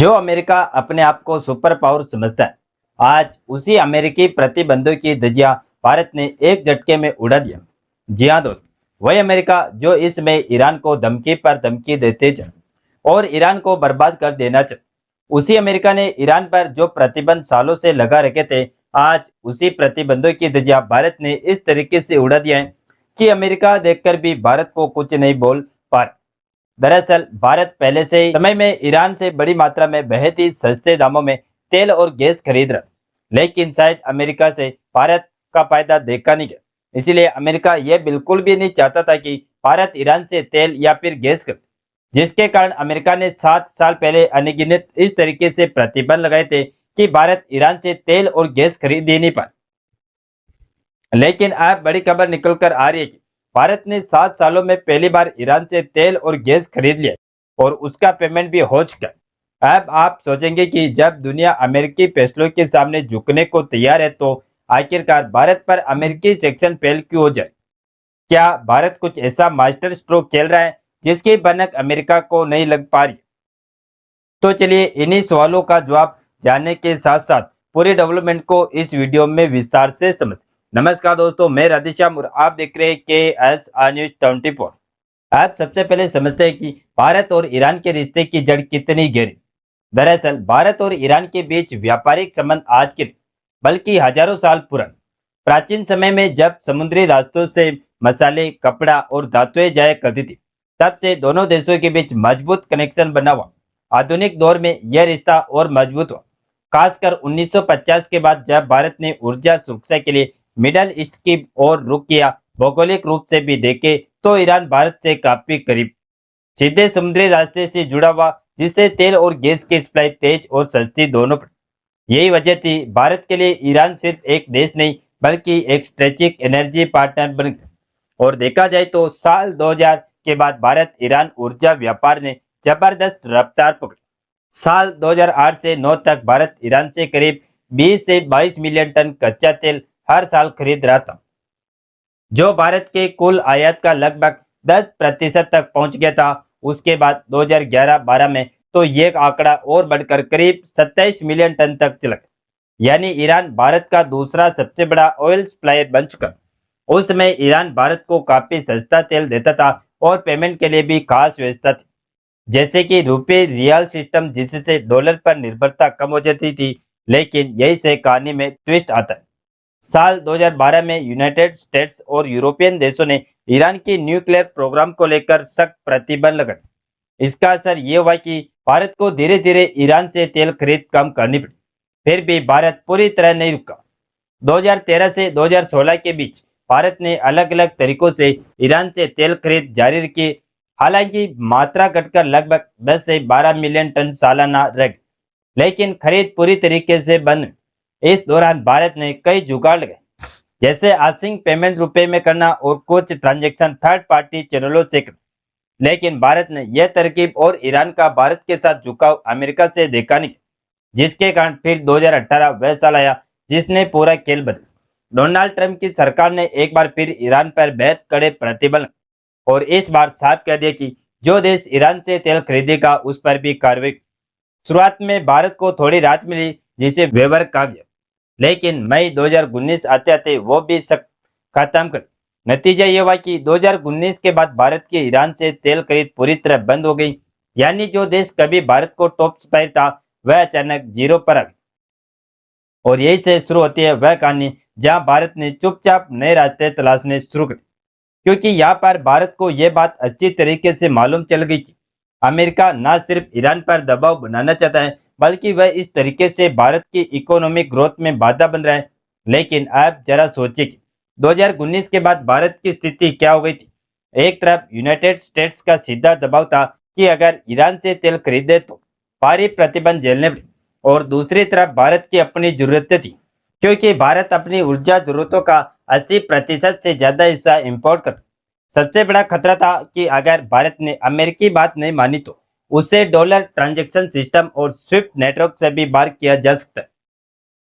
जो अमेरिका अपने आप को सुपर पावर समझता है, आज उसी अमेरिकी प्रतिबंधों की धज्जियां भारत ने एक झटके में उड़ा दिया। जी हाँ दोस्त, वही अमेरिका जो इस समय ईरान को धमकी पर धमकी देते थे और ईरान को बर्बाद कर देना चाहे, उसी अमेरिका ने ईरान पर जो प्रतिबंध सालों से लगा रखे थे, आज उसी प्रतिबंधों की धज्जियां भारत ने इस तरीके से उड़ा दिया है कि अमेरिका देखकर भी भारत को कुछ नहीं बोल पा रहा। दरअसल भारत पहले से ही समय में ईरान से बड़ी मात्रा में बेहद ही सस्ते दामों में तेल और गैस खरीद रहा, लेकिन शायद अमेरिका से भारत का फायदा देखा नहीं गया। इसीलिए अमेरिका यह बिल्कुल भी नहीं चाहता था कि भारत ईरान से तेल या फिर गैस खरीदे, जिसके कारण अमेरिका ने 7 साल पहले अनगिनत इस तरीके से प्रतिबंध लगाए थे कि भारत ईरान से तेल और गैस खरीद ही नहीं पाए। लेकिन अब बड़ी खबर निकल कर आ रही है कि भारत ने 7 सालों में पहली बार ईरान से तेल और गैस खरीद लिया और उसका पेमेंट भी हो चुका है। अब आप सोचेंगे कि जब दुनिया अमेरिकी फैसलों के सामने झुकने को तैयार है, तो आखिरकार भारत पर अमेरिकी सेक्शन फेल क्यों हो जाए? क्या भारत कुछ ऐसा मास्टर स्ट्रोक खेल रहा है जिसकी भनक अमेरिका को नहीं लग पा रही? तो चलिए इन्हीं सवालों का जवाब जानने के साथ साथ पूरी डेवलपमेंट को इस वीडियो में विस्तार से समझ। नमस्कार दोस्तों, मैं राधेश्याम और आप देख रहे हैं KSR न्यूज 24। आप सबसे पहले समझते हैं कि भारत और ईरान के रिश्ते की जड़ कितनी गहरी। दरअसल भारत और ईरान के बीच व्यापारिक संबंध आज के नहीं, बल्कि हजारों साल पुराने। प्राचीन समय में जब समुद्री रास्तों से मसाले, कपड़ा और धातुएं जाया करती थी, तब से दोनों देशों के बीच मजबूत कनेक्शन बना हुआ। आधुनिक दौर में यह रिश्ता और मजबूत हुआ, खासकर 1950 के बाद जब भारत ने ऊर्जा सुरक्षा के लिए मिडल ईस्ट की ओर रुख किया। भौगोलिक रूप से भी देखें तो ईरान भारत से काफी करीब, सीधे समुद्री रास्ते से जुड़ा हुआ, जिससे तेल और गैस की सप्लाई तेज और सस्ती दोनों पड़ी। यही वजह थी भारत के लिए ईरान सिर्फ एक देश नहीं, बल्कि एक स्ट्रेटेजिक एनर्जी पार्टनर बन गया। और देखा जाए तो साल 2000 के बाद भारत ईरान ऊर्जा व्यापार ने जबरदस्त रफ्तार पकड़ी। साल 2008 से 9 तक भारत ईरान से करीब 20 से 22 मिलियन टन कच्चा तेल हर साल खरीद रहा था, जो भारत के कुल आयात का लगभग 10% तक पहुंच गया था। उसके बाद 2011-12 में तो ये आंकड़ा और बढ़कर करीब 27 मिलियन टन तक चला गया। यानी ईरान भारत का दूसरा सबसे बड़ा ऑयल सप्लायर बन चुका। उस समय ईरान भारत को काफी सस्ता तेल देता था और पेमेंट के लिए भी खास व्यवस्था थी, जैसे कि रुपये रियाल सिस्टम, जिससे डॉलर पर निर्भरता कम हो जाती थी। लेकिन यही से कहानी में ट्विस्ट आता है। साल 2012 में यूनाइटेड स्टेट्स और यूरोपियन देशों ने ईरान के न्यूक्लियर प्रोग्राम को लेकर सख्त प्रतिबंध लगाए। इसका असर ये हुआ कि भारत को धीरे धीरे ईरान से तेल खरीद कम करनी पड़ी। फिर भी भारत पूरी तरह नहीं रुका। 2013 से 2016 के बीच भारत ने अलग अलग तरीकों से ईरान से तेल खरीद जारी रखी। हालांकि मात्रा घटकर लगभग 10 से 12 मिलियन टन सालाना रह गई, लेकिन खरीद पूरी तरीके से बंद हुई। इस दौरान भारत ने कई जुगाड़ लगाए, जैसे आसिंग पेमेंट रुपए में करना और कुछ ट्रांजैक्शन थर्ड पार्टी चैनलों से करना। लेकिन भारत ने यह तरकीब और ईरान का भारत के साथ झुकाव अमेरिका से देखा नहीं, जिसके कारण फिर 2018 वह साल आया जिसने पूरा खेल बदला। डोनाल्ड ट्रंप की सरकार ने एक बार फिर ईरान पर बेहद कड़े प्रतिबंध और इस बार साफ कह दिया कि जो देश ईरान से तेल खरीदेगा उस पर भी कार्रवाई। शुरुआत में भारत को थोड़ी राहत मिली, जिसे वेवर कहा गया, लेकिन मई 2019 आते आते वो भी सख्त खत्म कर। नतीजा ये हुआ कि 2019 के बाद भारत की ईरान से तेल खरीद पूरी तरह बंद हो गई। यानी जो देश कभी भारत को टॉप सप्लायर था, वह अचानक जीरो पर आ गया। और यही से शुरू होती है वह कहानी जहां भारत ने चुपचाप नए रास्ते तलाशने शुरू कर, क्योंकि यहाँ पर भारत को यह बात अच्छी तरीके से मालूम चल गई कि अमेरिका न सिर्फ ईरान पर दबाव बनाना चाहता है, बल्कि वह इस तरीके से भारत की इकोनॉमिक ग्रोथ में बाधा बन रहा है। लेकिन आप जरा सोचिए कि 2019 के बाद भारत की स्थिति क्या हो गई थी। एक तरफ यूनाइटेड स्टेट्स का सीधा दबाव था कि अगर ईरान से तेल खरीदे तो भारी प्रतिबंध झेलने पड़े, और दूसरी तरफ भारत की अपनी जरूरतें थी, क्योंकि भारत अपनी ऊर्जा जरूरतों का 80% से ज्यादा हिस्सा इंपोर्ट करता। सबसे बड़ा खतरा था कि अगर भारत ने अमेरिकी बात नहीं मानी तो उसे डॉलर ट्रांजैक्शन सिस्टम और स्विफ्ट नेटवर्क से भी बाहर किया जा सकता है।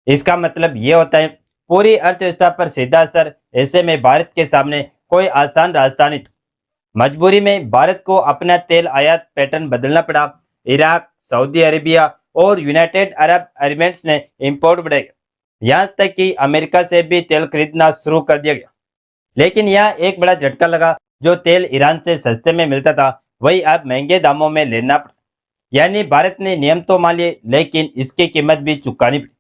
इसका मतलब ये होता है पूरी अर्थव्यवस्था पर सीधा असर। ऐसे में भारत के सामने कोई आसान रास्ता नहीं था। मजबूरी में भारत को अपना तेल आयात पैटर्न बदलना पड़ा। इराक, सऊदी अरेबिया और यूनाइटेड अरब एमिरेट्स ने इंपोर्ट बढ़ाया। यहाँ तक कि अमेरिका से भी तेल खरीदना शुरू कर दिया गया। लेकिन यहाँ एक बड़ा झटका लगा, जो तेल ईरान से सस्ते में मिलता था वही अब महंगे दामों में लेना पड़ा। यानी भारत ने नियम तो मान लिए, लेकिन इसकी कीमत भी चुकानी पड़ी।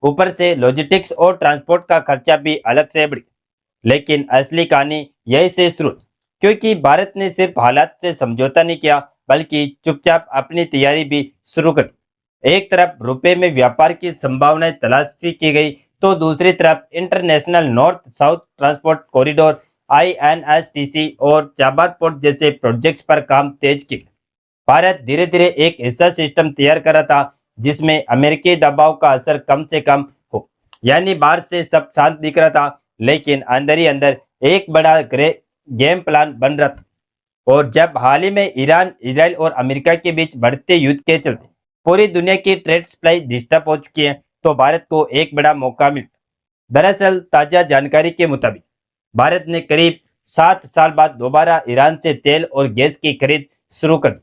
ऊपर से लॉजिस्टिक्स और ट्रांसपोर्ट का खर्चा भी अलग से बढ़ गया। लेकिन असली कहानी यही से शुरू हुई, क्योंकि भारत ने सिर्फ हालात से समझौता नहीं किया, बल्कि चुपचाप अपनी तैयारी भी शुरू कर दी। एक तरफ रुपए में व्यापार की संभावनाएं तलाशी की गई, तो दूसरी तरफ international north south transport corridor INSTC और चाबार पोर्ट जैसे प्रोजेक्ट्स पर काम तेज किया गया। भारत धीरे धीरे एक ऐसा सिस्टम तैयार कर रहा था जिसमें अमेरिकी दबाव का असर कम से कम हो। यानी बाहर से सब शांत दिख रहा था, लेकिन अंदर ही अंदर एक बड़ा गेम प्लान बन रहा था। और जब हाल ही में ईरान, इजराइल और अमेरिका के बीच बढ़ते युद्ध के चलते पूरी दुनिया की ट्रेड सप्लाई डिस्टर्ब हो चुकी है, तो भारत को एक बड़ा मौका मिला। दरअसल ताजा जानकारी के मुताबिक भारत ने करीब 7 साल बाद दोबारा ईरान से तेल और गैस की खरीद शुरू कर दी।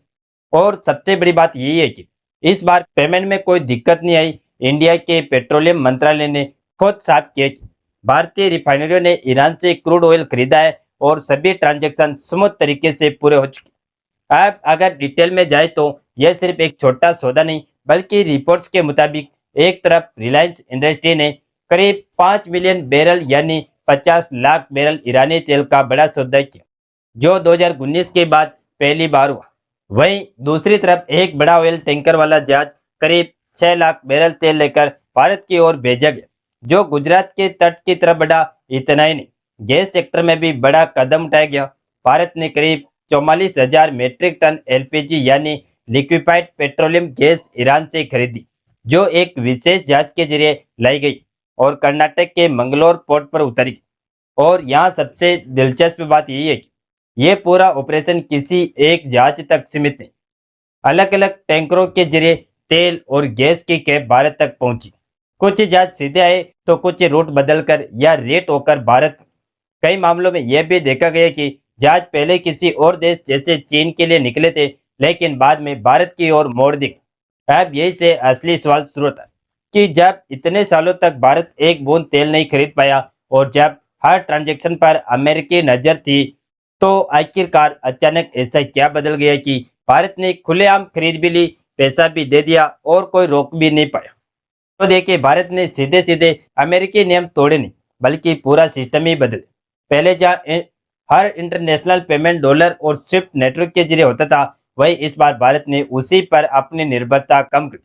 और सबसे बड़ी बात यही है कि इस बार पेमेंट में कोई दिक्कत नहीं आई। इंडिया के पेट्रोलियम मंत्रालय ने खुद साफ किया कि भारतीय रिफाइनरियों ने ईरान से क्रूड ऑयल खरीदा है और सभी ट्रांजैक्शन स्मूथ तरीके से पूरे हो चुके। अब अगर डिटेल में जाए तो यह सिर्फ एक छोटा सौदा नहीं, बल्कि रिपोर्ट्स के मुताबिक एक तरफ रिलायंस इंडस्ट्री ने करीब 5 मिलियन बैरल यानी 50 लाख बैरल ईरानी तेल का बड़ा सौदा किया, जो 2019 के बाद पहली बार हुआ। वहीं दूसरी तरफ एक बड़ा ऑयल टैंकर वाला जहाज करीब 6 लाख बैरल तेल लेकर भारत की ओर भेजा गया, जो गुजरात के तट की तरफ बढ़ा। इतना ही नहीं, गैस सेक्टर में भी बड़ा कदम उठाया गया। भारत ने करीब 44,000 मीट्रिक टन LPG यानी लिक्विफाइड पेट्रोलियम गैस ईरान से खरीदी, जो एक विशेष जहाज के जरिए लाई गई और कर्नाटक के मंगलोर पोर्ट पर उतरी। और यहाँ सबसे दिलचस्प बात यही है कि ये पूरा ऑपरेशन किसी एक जहाज तक सीमित नहीं। अलग अलग टैंकरों के जरिए तेल और गैस की कैप भारत तक पहुंची। कुछ जहाज सीधे आए तो कुछ रूट बदलकर या रेट होकर भारत। कई मामलों में यह भी देखा गया कि जहाज पहले किसी और देश जैसे चीन के लिए निकले थे, लेकिन बाद में भारत की ओर मोड़ दी। अब यही से असली सवाल शुरू होता है कि जब इतने सालों तक भारत एक बूंद तेल नहीं खरीद पाया और जब हर ट्रांजैक्शन पर अमेरिकी नजर थी, तो आखिरकार अचानक ऐसा क्या बदल गया कि भारत ने खुलेआम खरीद भी ली, पैसा भी दे दिया और कोई रोक भी नहीं पाया। तो देखिए, भारत ने सीधे सीधे अमेरिकी नियम तोड़े नहीं, बल्कि पूरा सिस्टम ही बदले। पहले जहां हर इंटरनेशनल पेमेंट डॉलर और स्विफ्ट नेटवर्क के जरिए होता था, वही इस बार भारत ने उसी पर अपनी निर्भरता कम की।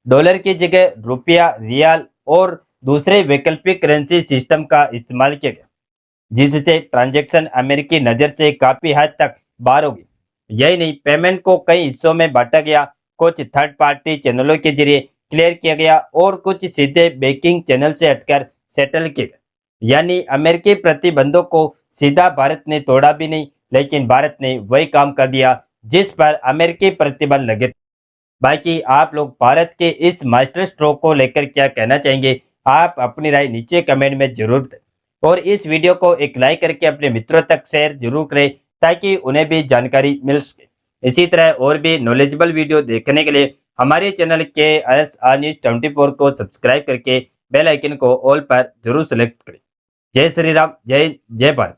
डॉलर की जगह रुपया, रियाल और दूसरे वैकल्पिक करेंसी सिस्टम का इस्तेमाल किया गया, जिससे ट्रांजैक्शन अमेरिकी नज़र से काफ़ी हद तक बाहर हो गई। यही नहीं, पेमेंट को कई हिस्सों में बांटा गया। कुछ थर्ड पार्टी चैनलों के जरिए क्लियर किया गया और कुछ सीधे बैंकिंग चैनल से हटकर सेटल किए गए। यानी अमेरिकी प्रतिबंधों को सीधा भारत ने तोड़ा भी नहीं, लेकिन भारत ने वही काम कर दिया जिस पर अमेरिकी प्रतिबंध लगे थे। बाकी आप लोग भारत के इस मास्टर स्ट्रोक को लेकर क्या कहना चाहेंगे? आप अपनी राय नीचे कमेंट में जरूर दें और इस वीडियो को एक लाइक करके अपने मित्रों तक शेयर जरूर करें, ताकि उन्हें भी जानकारी मिल सके। इसी तरह और भी नॉलेजेबल वीडियो देखने के लिए हमारे चैनल KSR News 24 को सब्सक्राइब करके बेल आइकन को ऑल पर जरूर सेलेक्ट करें। जय श्री राम, जय जय भारत।